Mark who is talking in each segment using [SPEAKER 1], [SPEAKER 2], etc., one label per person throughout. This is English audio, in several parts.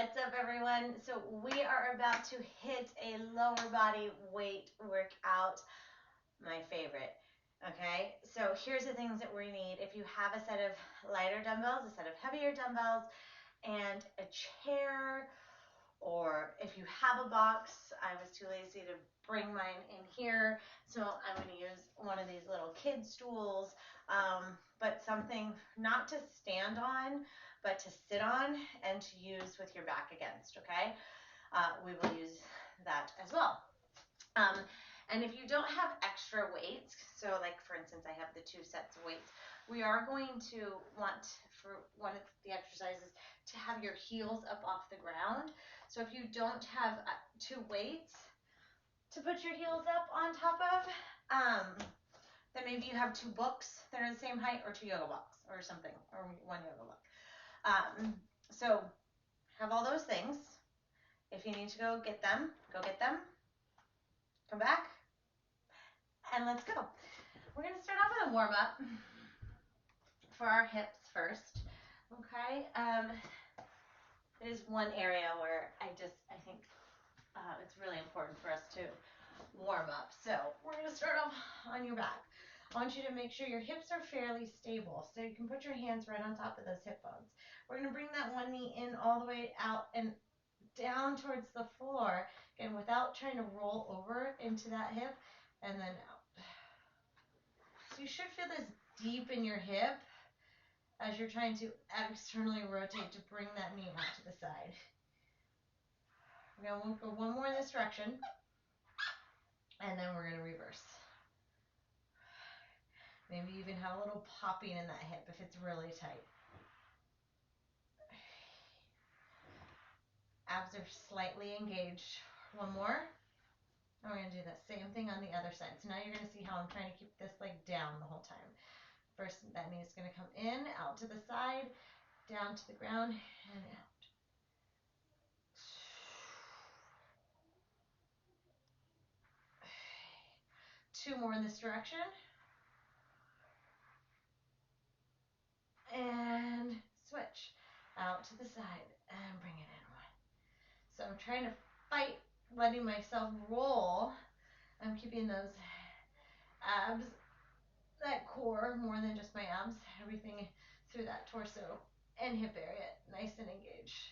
[SPEAKER 1] What's up, everyone? So we are about to hit a lower body weight workout, my favorite. Okay, so here's the things that we need. If you have a set of lighter dumbbells, a set of heavier dumbbells, and a chair, or if you have a box, I was too lazy to bring mine in here, so I'm going to use one of these little kid stools, but something not to stand on, but to sit on and to use with your back against, okay? We will use that as well. And if you don't have extra weights, so like for instance, I have the 2 sets of weights, we are going to want for one of the exercises to have your heels up off the ground. So if you don't have 2 weights to put your heels up on top of, then maybe you have 2 books that are the same height, or 2 yoga blocks or something, or 1 yoga block. So have all those things. If you need to go get them, come back, and let's go. We're going to start off with a warm-up for our hips first, okay? It is one area where I think it's really important for us to warm up. So we're going to start off on your back. I want you to make sure your hips are fairly stable, so you can put your hands right on top of those hip bones. We're going to bring that one knee in all the way out and down towards the floor, and without trying to roll over into that hip, and then out. So you should feel this deep in your hip as you're trying to externally rotate to bring that knee out to the side. We're going to go one more in this direction, and then we're going to reverse. Maybe even have a little popping in that hip if it's really tight. Abs are slightly engaged. One more. And we're going to do the same thing on the other side. So now you're going to see how I'm trying to keep this leg down the whole time. First, that knee is going to come in, out to the side, down to the ground, and out. 2 more in this direction. And switch. Out to the side and bring it in. 1. So I'm trying to fight letting myself roll. I'm keeping those abs, that core, more than just my abs, everything through that torso and hip area, nice and engaged.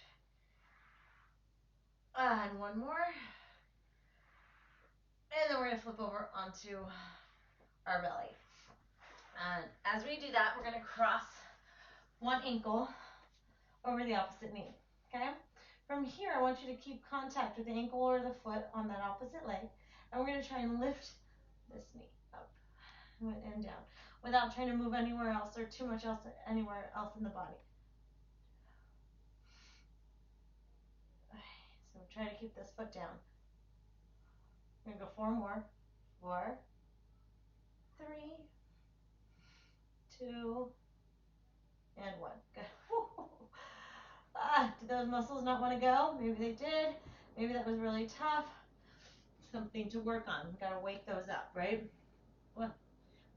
[SPEAKER 1] And one more. And then we're going to flip over onto our belly. And as we do that, we're going to cross one ankle over the opposite knee, okay? From here, I want you to keep contact with the ankle or the foot on that opposite leg, and we're going to try and lift this knee up and down without trying to move anywhere else or too much else anywhere else in the body. So try to keep this foot down. We're going to go 4 more. 4, 3, 2, and 1. Good. Did those muscles not want to go? Maybe they did. Maybe that was really tough. Something to work on. We've got to wake those up, right? 1.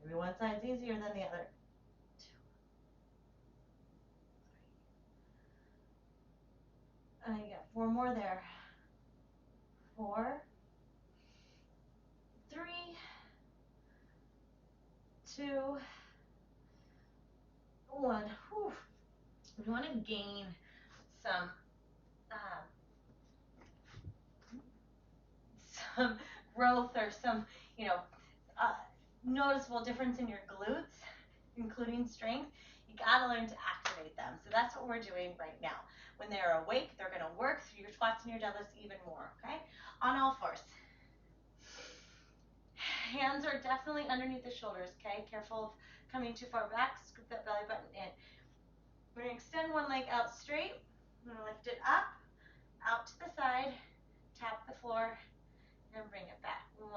[SPEAKER 1] Maybe one side's easier than the other. 2, 3. And you got 4 more there. 4, 3, 2, 1. Whew. We want to gain some growth or some, noticeable difference in your glutes, including strength. You gotta learn to activate them. So that's what we're doing right now. When they're awake, they're gonna work through your squats and your deadlifts even more, okay? On all fours. Hands are definitely underneath the shoulders, okay? Careful of coming too far back. Scoop that belly button in. We're gonna extend one leg out straight. I'm gonna lift it up, out to the side, tap the floor, and bring it back. 1.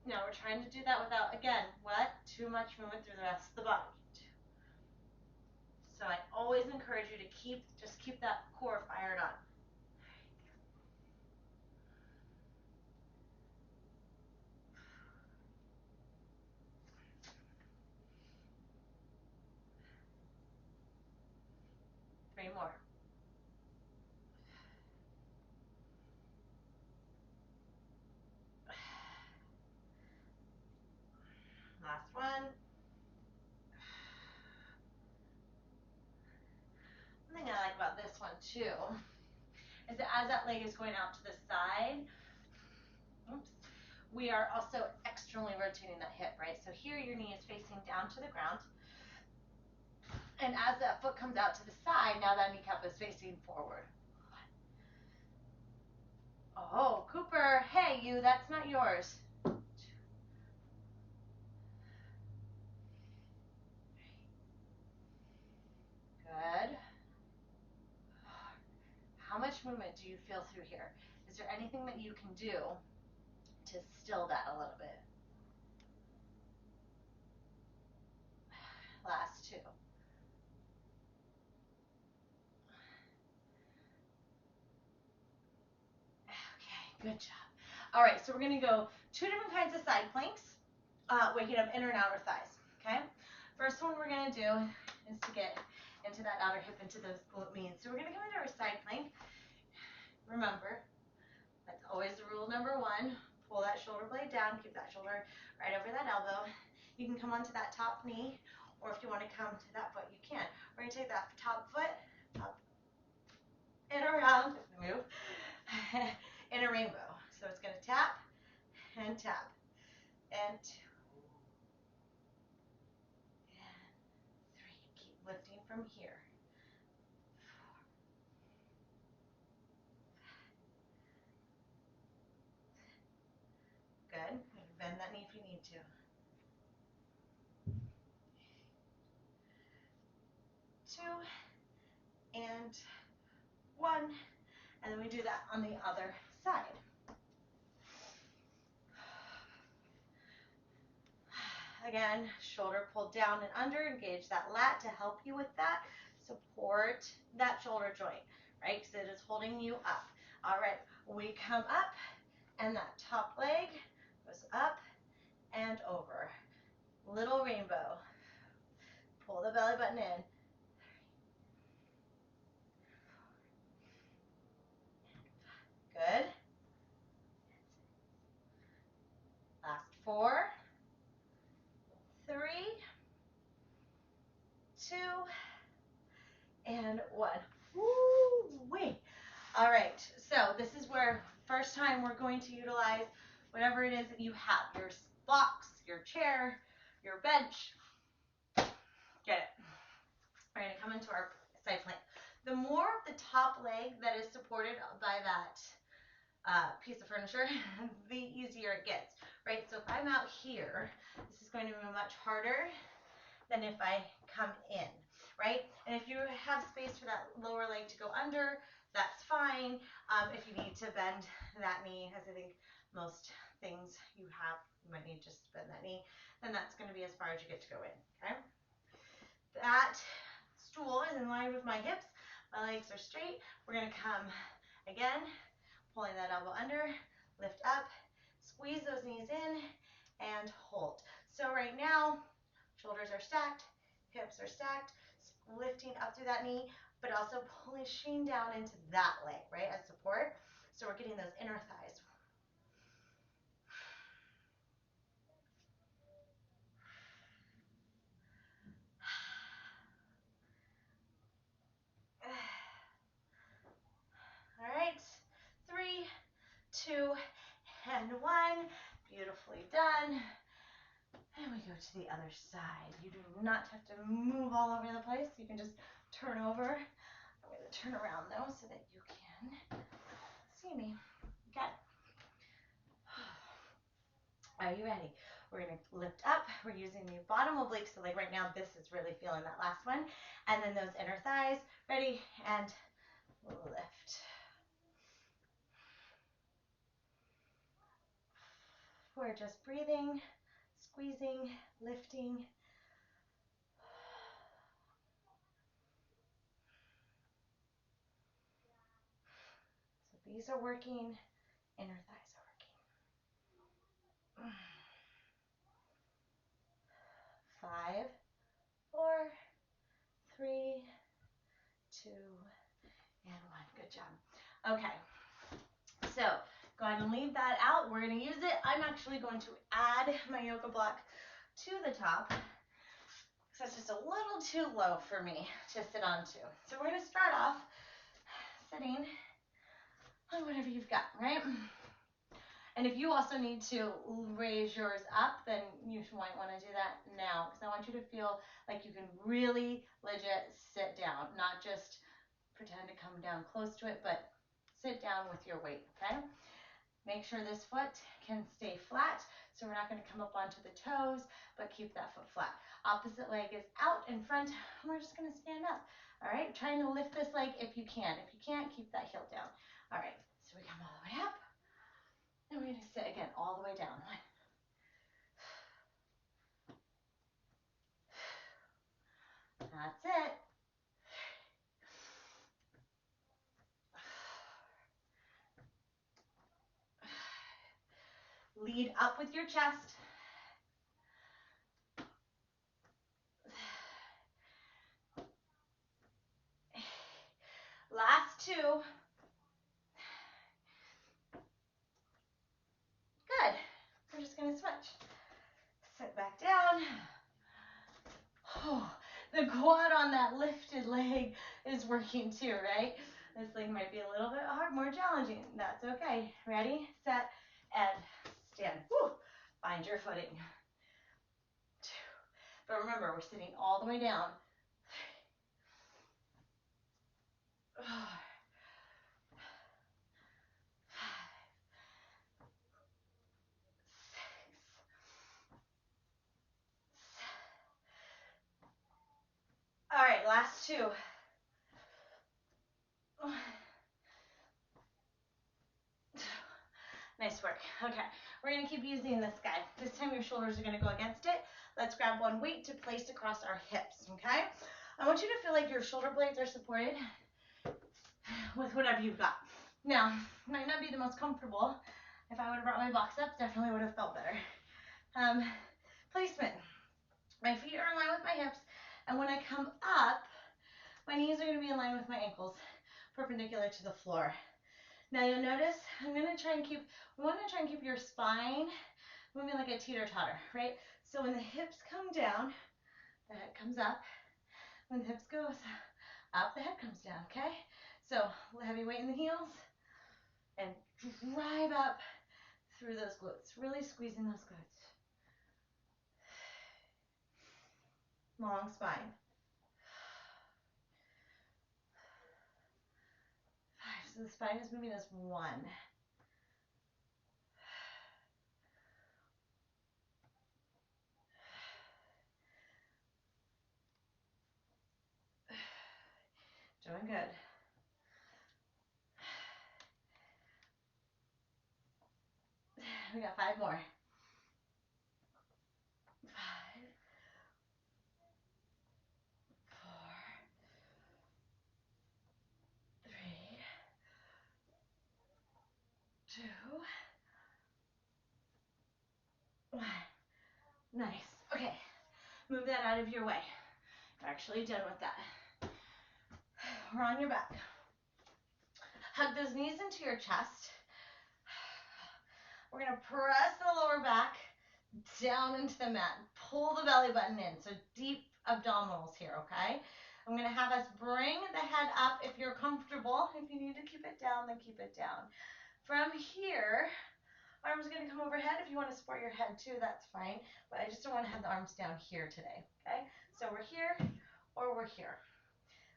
[SPEAKER 1] Now we're trying to do that without, again, too much movement through the rest of the body. 2. So I always encourage you to just keep that core fired on. 3 more. to is that as that leg is going out to the side, oops, we are also externally rotating that hip, right? So here your knee is facing down to the ground. And as that foot comes out to the side, now that kneecap is facing forward. Oh, Cooper, hey, you, that's not yours. Good. How much movement do you feel through here? Is there anything that you can do to still that a little bit? Last two. Okay, good job. All right, so we're gonna go 2 different kinds of side planks, waking up inner and outer thighs, okay? First one we're gonna do is to get into that outer hip, into those glutes. So we're gonna come into our side plank. Remember, that's always the rule number 1. Pull that shoulder blade down, keep that shoulder right over that elbow. You can come onto that top knee, or if you want to come to that foot, you can. We're going to take that top foot up and around, move, in a rainbow. So it's going to tap and 2 and 3. Keep lifting from here. 4. Good. Bend that knee if you need to. 2 and 1, and then we do that on the other side. Again, shoulder pulled down and under, engage that lat to help you with that. Support that shoulder joint, right? Because it is holding you up. All right, we come up, and that top leg goes up and over. Little rainbow. Pull the belly button in. 3, 4. Good. Last 4, 3, 2, and 1. Woo-wee. All right, so this is where first time we're going to utilize whatever it is that you have, your box, your chair, your bench. Get it. We're going to come into our side plank. The more of the top leg that is supported by that piece of furniture, the easier it gets, right? So if I'm out here, this is going to be much harder than if I come in, right? And if you have space for that lower leg to go under, that's fine. If you need to bend that knee, as I think most things you have, you might need just to bend that knee, then that's going to be as far as you get to go in, okay? That stool is in line with my hips. My legs are straight. We're going to come again, pulling that elbow under, lift up, squeeze those knees in, and hold. So right now, shoulders are stacked, hips are stacked, lifting up through that knee, but also pushing down into that leg, right, as support. So we're getting those inner thighs. All right, 3, 2, and 1. Beautifully done. And we go to the other side. You do not have to move all over the place. You can just turn over. I'm going to turn around though so that you can see me. Got it. Are you ready? We're going to lift up. We're using the bottom obliques. So like right now, this is really feeling that last one. And then those inner thighs. Ready? And lift. We're just breathing, squeezing, lifting. So these are working, inner thighs are working. 5, 4, 3, 2, and 1. Good job. Okay, so go ahead and leave that out. We're going to use it. I'm actually going to add my yoga block to the top because it's just a little too low for me to sit onto. So we're going to start off sitting on whatever you've got, right? And if you also need to raise yours up, then you might want to do that now, because I want you to feel like you can really legit sit down, not just pretend to come down close to it, but sit down with your weight, okay? Make sure this foot can stay flat, so we're not going to come up onto the toes, but keep that foot flat. Opposite leg is out in front, and we're just going to stand up, all right? Trying to lift this leg if you can. If you can't, keep that heel down. All right, so we come all the way up. And we're going to sit again all the way down. That's it. Lead up with your chest. Last two. Good. We're just going to switch. Sit back down. Oh, the quad on that lifted leg is working too, right? This leg might be a little bit hard, more challenging. That's okay. Ready, set, and stand. Woo. Find your footing. 2. But remember, we're sitting all the way down. 3. 4. 5. 6. 7. All right, last two. Nice work. Okay, we're going to keep using this guy. This time your shoulders are going to go against it. Let's grab one weight to place across our hips, okay? I want you to feel like your shoulder blades are supported with whatever you've got. Now, might not be the most comfortable. If I would have brought my box up, definitely would have felt better. Placement. My feet are in line with my hips, and when I come up, my knees are going to be in line with my ankles, perpendicular to the floor. Now you'll notice we want to try and keep your spine moving like a teeter-totter, right? So when the hips come down, the head comes up. When the hips goes up, the head comes down, okay? So heavy weight in the heels and drive up through those glutes, really squeezing those glutes. Long spine. 5, so the spine is moving as 1. Doing good. We got 5 more. 5, 4, 3, 2, 1. Nice. Okay, move that out of your way. We're actually done with that. We're on your back. Hug those knees into your chest. We're going to press the lower back down into the mat. Pull the belly button in. So deep abdominals here, okay? I'm going to have us bring the head up if you're comfortable. If you need to keep it down, then keep it down. From here, arms are going to come overhead. If you want to support your head too, that's fine. But I just don't want to have the arms down here today, okay? So we're here or we're here.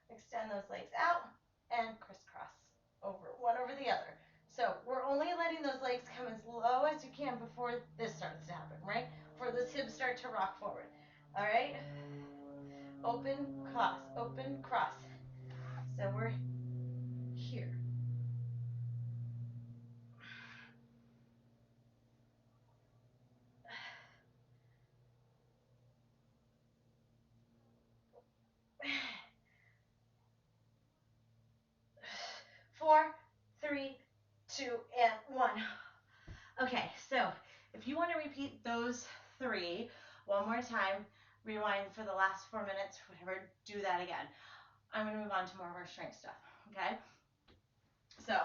[SPEAKER 1] Extend those legs out and crisscross one over the other. So we're only letting those legs come as low as you can before this starts to happen, right? Before those hips start to rock forward. All right? Open, cross, open, cross. So we're here. Four, 3, 2, and 1. Okay, so if you want to repeat those 3 one more time, rewind for the last 4 minutes, whatever, do that again. I'm going to move on to more of our strength stuff, okay? So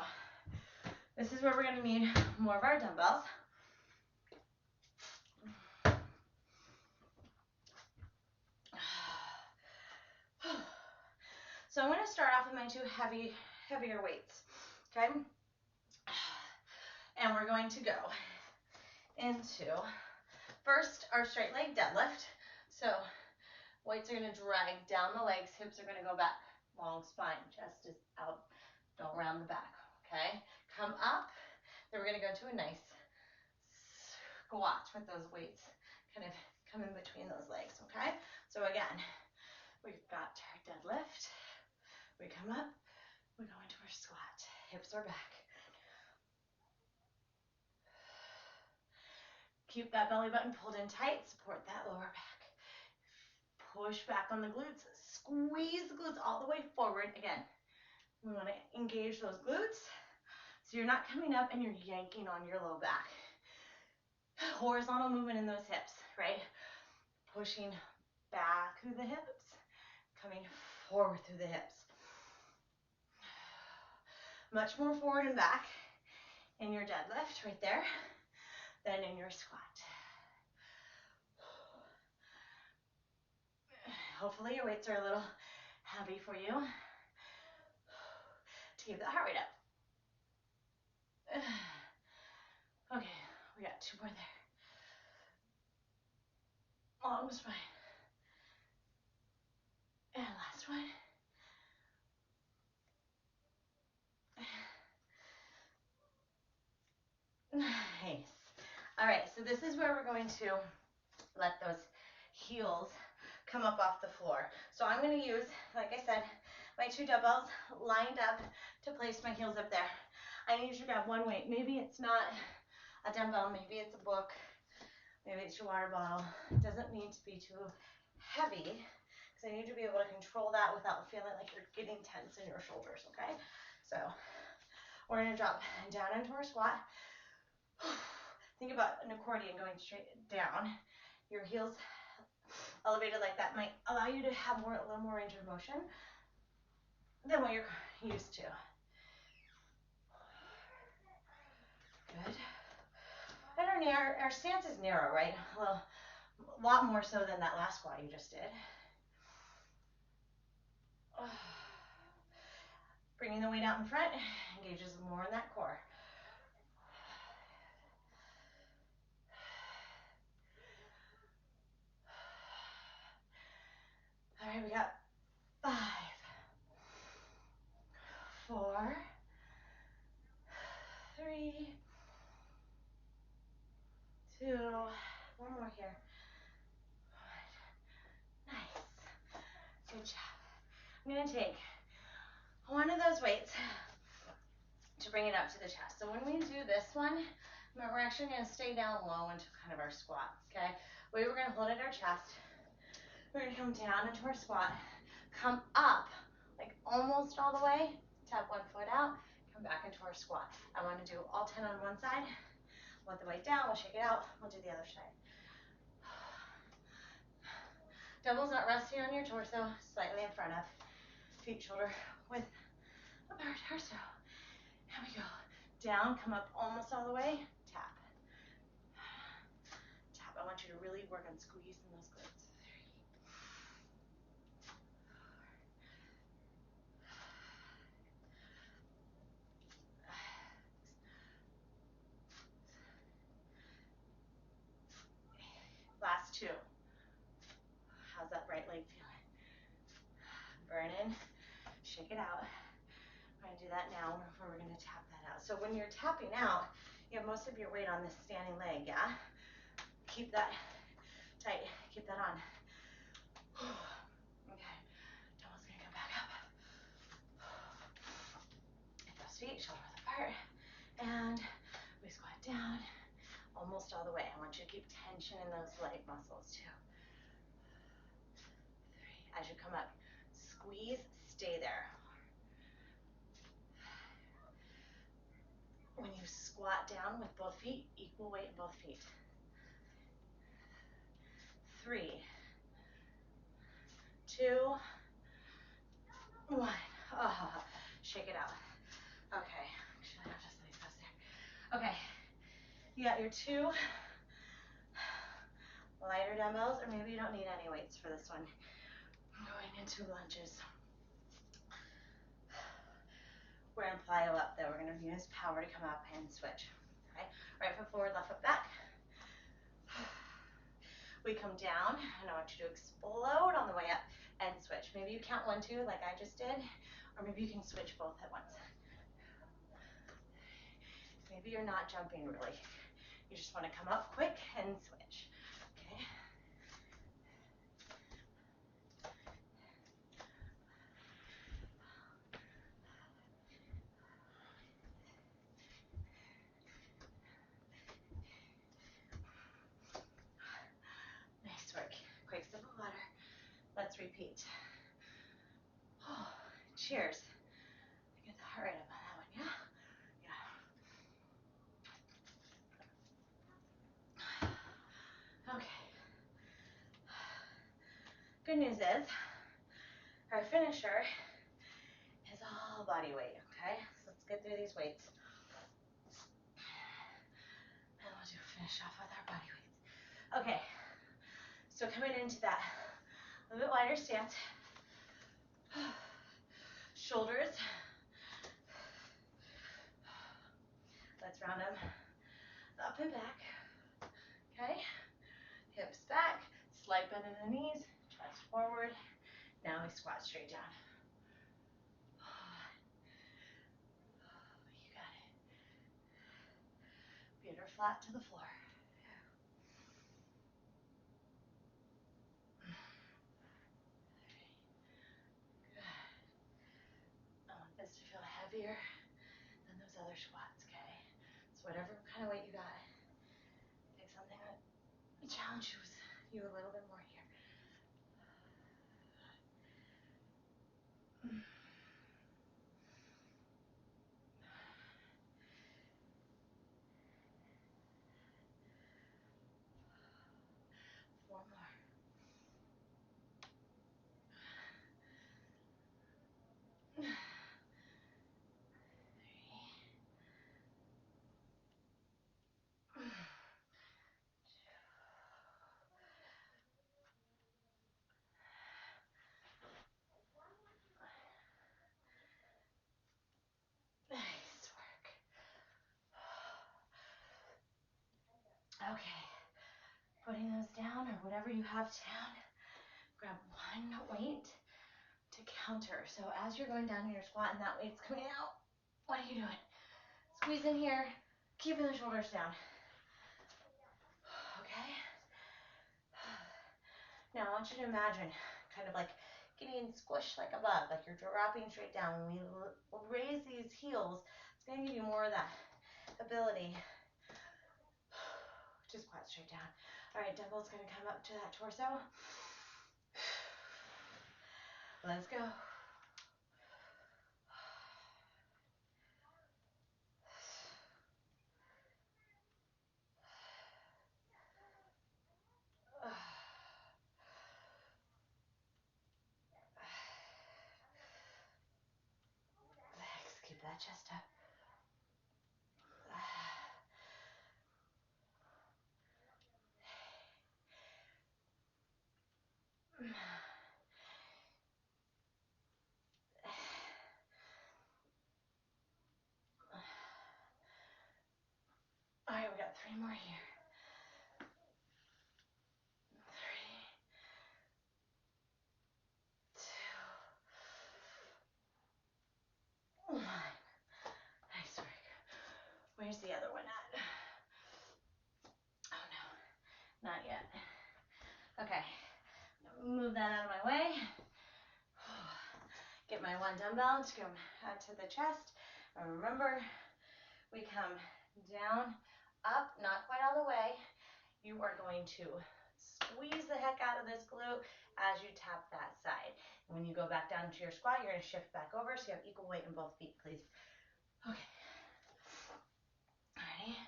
[SPEAKER 1] this is where we're going to need more of our dumbbells. So I'm going to start off with my 2 heavy heavier weights, okay? And we're going to go into, first, our straight leg deadlift. So weights are gonna drag down the legs, hips are gonna go back, long spine, chest is out, don't round the back, okay? Come up, then we're gonna go to a nice squat with those weights kind of come in between those legs, okay? So again, we've got our deadlift, we come up, we go into our squat, hips are back. Keep that belly button pulled in tight, support that lower back. Push back on the glutes, squeeze the glutes all the way forward. Again, we want to engage those glutes so you're not coming up and you're yanking on your low back. Horizontal movement in those hips, right? Pushing back through the hips, coming forward through the hips. Much more forward and back in your deadlift right there than in your squat. Hopefully your weights are a little heavy for you to keep the heart rate up. Okay, we got 2 more there. Long spine. And last one. Nice. All right, so this is where we're going to let those heels come up off the floor. So I'm going to use, like I said, my 2 dumbbells lined up to place my heels up there. I need you to grab one weight. Maybe it's not a dumbbell, maybe it's a book, maybe it's your water bottle. It doesn't need to be too heavy because I need you to be able to control that without feeling like you're getting tense in your shoulders, okay? So we're going to drop down into our squat. Think about an accordion going straight down. Your heels elevated like that might allow you to have a little more range of motion than what you're used to. Good. And our stance is narrow, right? A lot more so than that last squat you just did. Bringing the weight out in front engages more in that core. All right, we got 5, 4, 3, 2, one more here. Nice. Good job. I'm going to take one of those weights to bring it up to the chest. So when we do this one, we're actually going to stay down low into kind of our squat, okay? We're going to hold at our chest. We're going to come down into our squat, come up like almost all the way, tap one foot out, come back into our squat. I want to do all 10 on one side. Let the weight down, we'll shake it out, we'll do the other side. Dumbbells not resting on your torso, slightly in front of, feet shoulder width apart, torso. Here we go. Down, come up almost all the way, tap. Tap, I want you to really work on squeezing those glutes. 3. Last 2. How's that right leg feeling? Burn in, shake it out. We're going to do that now where we're going to tap that out. So when you're tapping out, you have most of your weight on this standing leg, yeah? Keep that tight, keep that on. Okay, dumbbell's going to come back up. Hit those feet, shoulder width apart. And we squat down almost all the way. I want you to keep tension in those leg muscles too. 3. As you come up, squeeze, stay there. When you squat down with both feet, equal weight in both feet. 3, 2, 1. Oh, shake it out. Okay, actually I'll just leave those there. Okay, you got your 2 lighter dumbbells, or maybe you don't need any weights for this one. I'm going into lunges. use power to come up and switch. Okay, right foot forward, left foot back. We come down, and I want you to explode on the way up and switch. Maybe you count 1, 2 like I just did, or maybe you can switch both at once. Maybe you're not jumping really. You just want to come up quick and switch. Okay. Nice work. Quick sip of water. Let's repeat. Oh, cheers. Get the heart rate up on that one, yeah? Yeah. Okay. Good news is, our finisher is all body weight, okay? So let's get through these weights. And we'll do finish off with our body weights. Okay, so coming into that a little bit wider stance. Shoulders. Let's round them up and back. Okay, hips back, slight bend in the knees, chest forward. Now we squat straight down. You got it. Feet are flat to the floor. Good. I want this to feel heavier than those other squats, okay? So whatever kind of weight you got, take something that challenges you a little bit more here. 4 more. 3. Nice work. Okay, putting those down or whatever you have down, grab one weight to counter. So as you're going down in your squat and that weight's coming out, what are you doing? Squeeze in here, keeping the shoulders down. Okay? Now I want you to imagine kind of like getting squished like a bug, like you're dropping straight down. When we raise these heels, it's going to give you more of that ability to squat straight down. All right, dumbbell's going to come up to that torso. Let's go. Legs, keep that chest up. All right, we got 3 more here. 3, 2, 1. Nice work. Where's the other one at? Oh no, not yet. Okay, move that out of my way. Get my 1 dumbbell to go out to the chest. And remember, we come down, up, not quite all the way. You are going to squeeze the heck out of this glute as you tap that side. And when you go back down to your squat, you're going to shift back over so you have equal weight in both feet, please. Okay. Alrighty.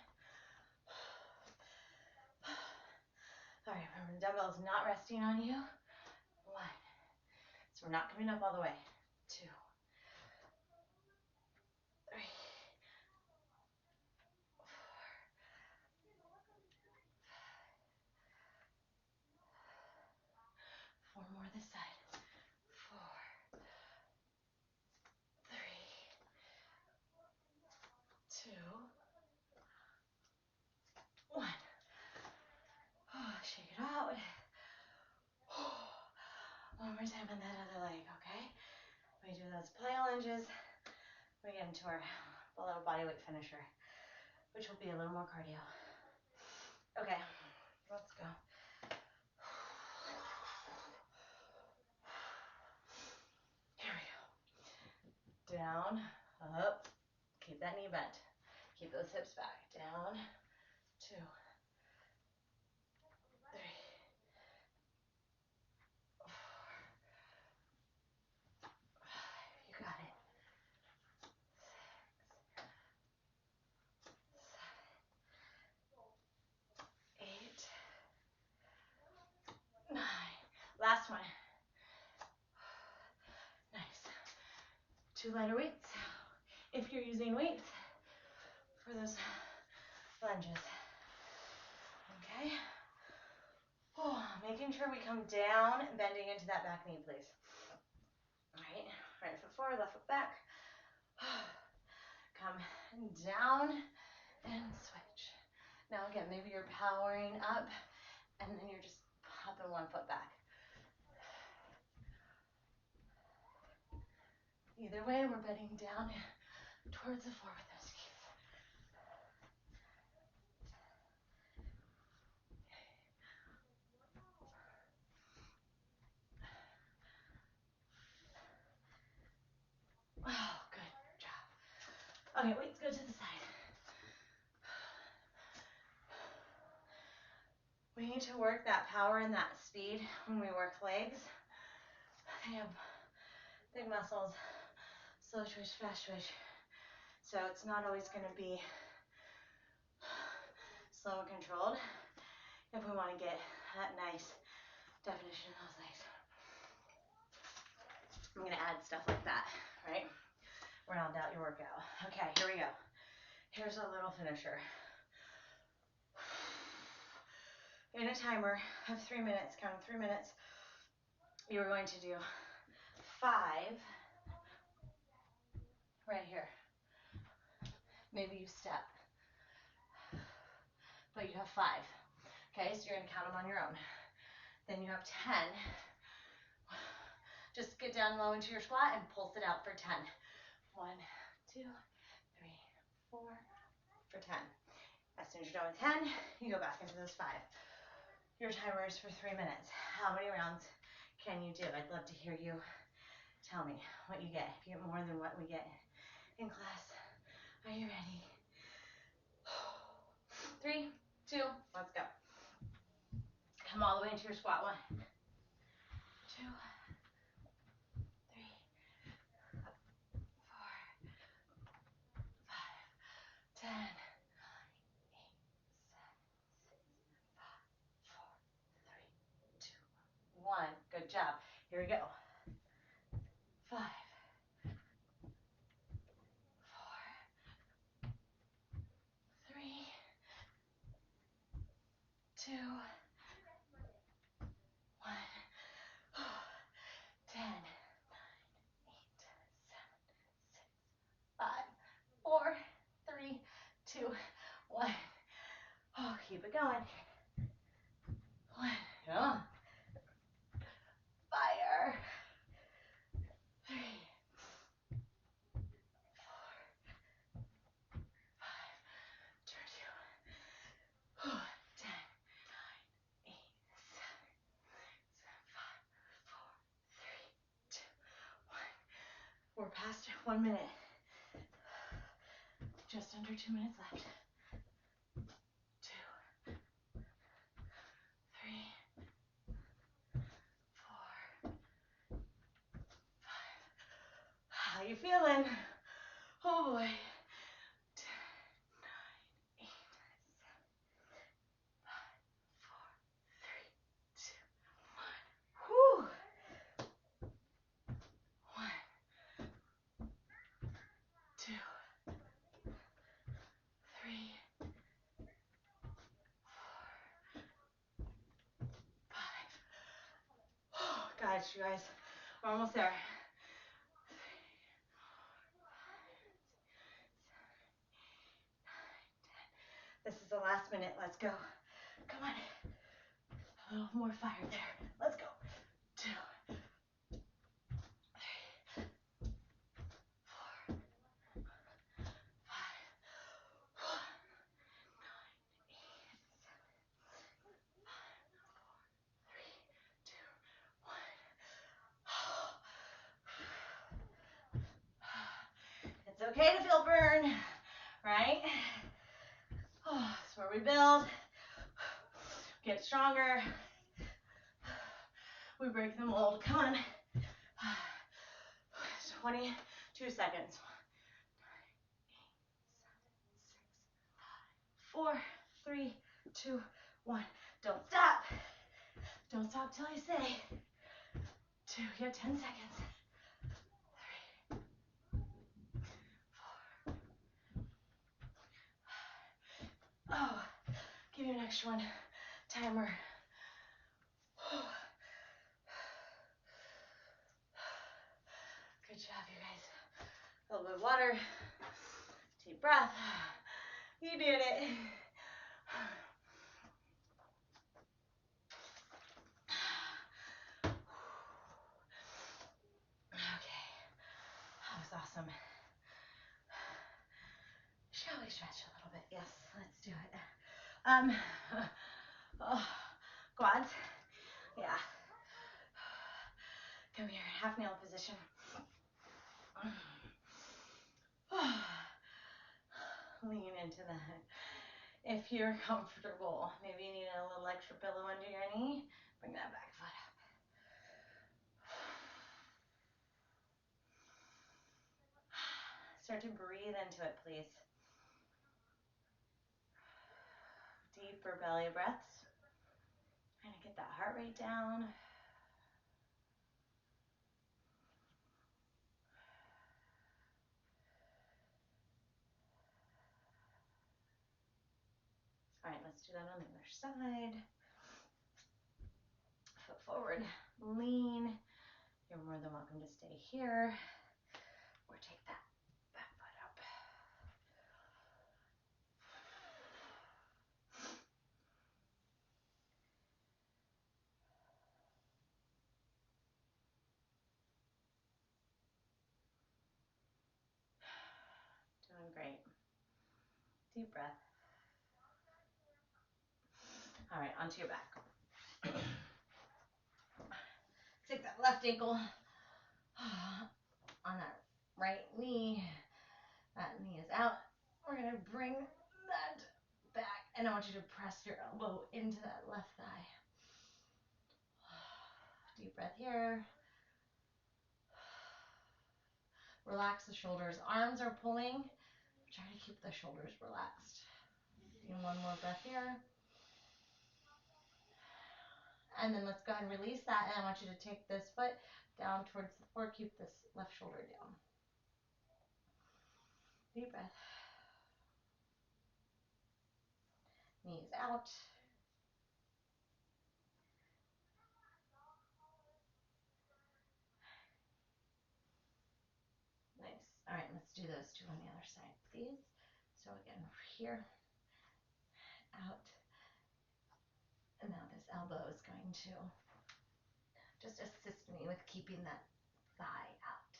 [SPEAKER 1] All right, remember the dumbbell is not resting on you. 1. So we're not coming up all the way. 2. 3. 4 more this side. 4. 3. more time on that other leg, okay? We do those plyo lunges. We get into our below body weight finisher, which will be a little more cardio. Okay, let's go. Here we go. Down, up. Keep that knee bent. Keep those hips back. Down, 2, 3, 4, 5. You got it. 6, 7, 8, 9. Last one. Nice. 2 lighter weights. If you're using weights for those lunges. Okay. Oh, making sure we come down, bending into that back knee, please. All right. Right foot forward, left foot back. Come down and switch. Now again, maybe you're powering up and then you're just popping one foot back. Either way, we're bending down towards the floor with those knees. Oh, good job. Okay, let's go to the side. We need to work that power and that speed when we work legs. They have big muscles, slow twitch, fast twitch. So it's not always going to be slow and controlled if we want to get that nice definition of those legs. I'm going to add stuff like that, right? Round out your workout. Okay, here we go. Here's a little finisher. In a timer of 3 minutes, count 3 minutes, you're going to do 5 right here. Maybe you step, but you have 5. Okay, so you're going to count them on your own. Then you have 10. Just get down low into your squat and pulse it out for 10. 1, 2, 3, 4, for 10. As soon as you're done with 10, you go back into those 5. Your timer is for 3 minutes. How many rounds can you do? I'd love to hear you tell me what you get. If you get more than what we get in class, are you ready? 3, 2, let's go. Come all the way into your squat. 1, 2, 3, 4, 5, 10, 9, 8, 7, 6, 5, 4, 3, 2, 1. Good job. Here we go. 5, 4, 3, 2, 1. 10, 9, 8, 7, 6, 5, 4, 3, 2, 1. Oh, keep it going. 1. Oh. Fire. 3, 4, 5. Turn 2. 10, 9, 8, 7, 5, 4, 3, 2, 1. We're past 1 minute. Just under 2 minutes left. 2, 3, 4, 5. How you feeling? Oh boy. 10, 9, 8, 7, 5, 4, 3, 2, 1. Whew. 1, 2, 3, 4, 5. Oh, guys, you guys, we're almost there. 3, 4, 5, 6, 7, 8, 9, 10. This is the last minute. Let's go. Come on. A little more fire there. Let's go. 2, okay to feel burn, right? Oh, that's where we build, get stronger. We break the mold. Come on. 22 seconds. 4, 3, 2, 1. Don't stop. Don't stop till I say 2. You have 10 seconds. 3, 4. Oh, give you an extra one. Timer. Good job, you guys. A little bit of water. Deep breath. You did it. Okay. That was awesome. Shall we stretch a little bit? Yes, let's do it. Oh, quads. Yeah. Come here, half nail position. Lean into that. If you're comfortable, maybe you need a little extra pillow under your knee. Bring that back foot up. Start to breathe into it, please. Deeper belly breaths. Trying to get that heart rate down. All right, let's do that on the other side. Foot forward, lean. You're more than welcome to stay here or take that back foot up. Doing great. Deep breath. All right, onto your back. Take that left ankle on that right knee. That knee is out. We're gonna bring that back, and I want you to press your elbow into that left thigh. Deep breath here. Relax the shoulders. Arms are pulling. Try to keep the shoulders relaxed. And one more breath here. And then let's go ahead and release that. And I want you to take this foot down towards the floor. Keep this left shoulder down. Deep breath. Knees out. Nice. All right, let's do those two on the other side, please. So again, here, out. And now this elbow is going to just assist me with keeping that thigh out.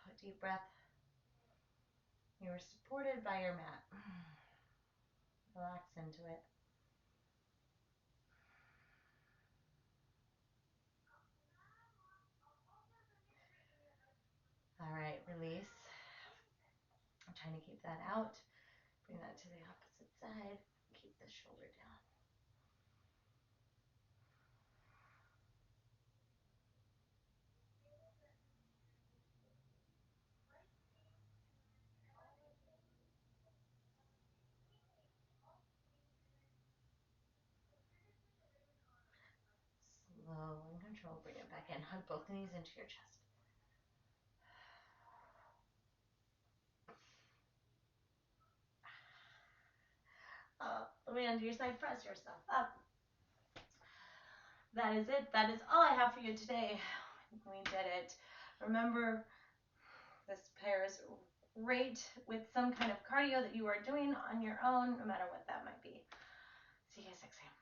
[SPEAKER 1] A deep breath. You are supported by your mat. Relax into it. All right, release. I'm trying to keep that out. Bring that to the opposite side. Keep the shoulder down. Slow and control. Bring it back in. Hug both knees into your chest. Let me undo your side. Press yourself up. That is it. That is all I have for you today. We did it. Remember, this pairs great with some kind of cardio that you are doing on your own, no matter what that might be. See you guys next time.